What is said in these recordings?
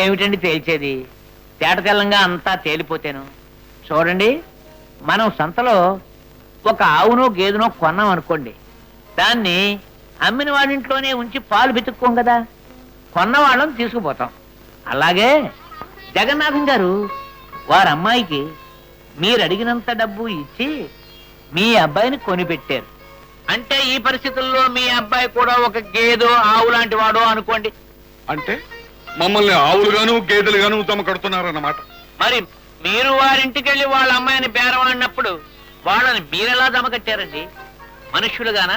ఏమిటండి తేల్చేది? తేటతెల్లంగా అంతా తేలిపోతేను. చూడండి, మనం సంతలో ఒక ఆవునో గేదెనో కొన్నాం అనుకోండి, దాన్ని అమ్మిన వాడింట్లోనే ఉంచి పాలు పితుక్కోం కదా, కొన్న వాళ్ళని తీసుకుపోతాం. అలాగే జగన్నాథం గారు వారి అమ్మాయికి మీరు అడిగినంత డబ్బు ఇచ్చి మీ అబ్బాయిని కొనిపెట్టారు. అంటే ఈ పరిస్థితుల్లో మీ అబ్బాయి కూడా ఒక గేదో ఆవు లాంటి వాడో అనుకోండి. అంటే మమ్మల్ని ఆవులుగాను గేదెలుగాను తమ కడుతున్నారన్నమాట. మరి మీరు వారింటికి వెళ్ళి వాళ్ళ అమ్మాయిని బేరవాడినప్పుడు వాళ్ళని మీరెలా దమకట్టారండి? మనుష్యులుగానా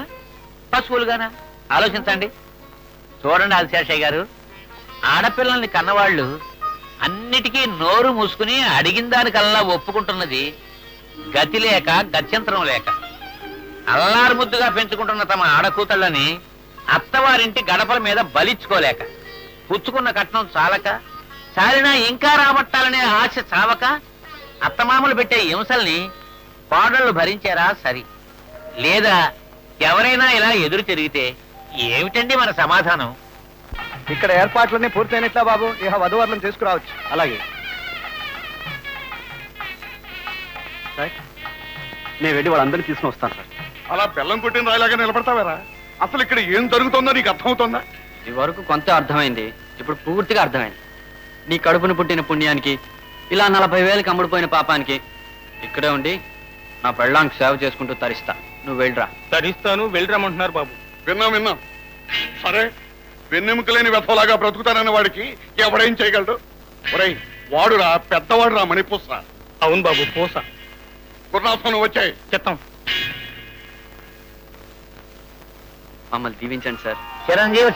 పశువులుగానా? ఆలోచించండి. చూడండి ఆదిశేషయ్య గారు, ఆడపిల్లల్ని కన్నవాళ్ళు అన్నిటికీ నోరు మూసుకుని అడిగిన దానికల్లా ఒప్పుకుంటున్నది గతి లేక, గత్యంతరం లేక. అల్లారు ముద్దుగా పెంచుకుంటున్న తమ ఆడకూతళ్ళని అత్తవారింటి గడపల మీద బలిచ్చుకోలేక, పుచ్చుకున్న కట్నం చాలక, చాలినా ఇంకా రాబట్టాలనే ఆశ చావక అత్తమామలు పెట్టే హింసల్ని పాడళ్ళు భరించారా సరి, లేదా ఎవరైనా ఇలా ఎదురు తిరిగితే ఏమిటండి మన సమాధానం? ఇక్కడ ఏర్పాట్లన్నీ పూర్తయినట్లా బాబు, ఇక వధువర్లను తీసుకురావచ్చు. అలాగే నేను వెళ్ళి వాళ్ళందరినీ తీసుకుని వస్తాను సార్. అలా బెల్లం కొట్టిన రాయిలాగా నిలబడతావేరా? అసలు ఇక్కడ ఏం జరుగుతుందో నీకు అర్థమవుతుందా? ఇది వరకు కొంత అర్థమైంది, ఇప్పుడు పూర్తిగా అర్థమైంది. నీ కడుపును పుట్టిన పుణ్యానికి, ఇలా 40,000కి అమ్ముడుపోయిన పాపానికి ఇక్కడే ఉండి నా పెళ్ళానికి సేవ చేసుకుంటూ తరిస్తా. నువ్వు వెళ్ళరా. తరిస్తాను, వెళ్ళరమ్మంటున్నారు బాబు. విన్నాం. సరే, వెన్నెముక లేని వ్యథలాగా బ్రతుకుతానన్న వాడికి ఎవడేం చేయగలడు? ఒరేయ్, వాడురా, పెద్దవాడురా, మణిపూసరా. అవును బాబు, పోస గురునాథం వచ్చాయి చెత్తం. మమ్మల్ని దీవించండి సార్. చిరంజీవి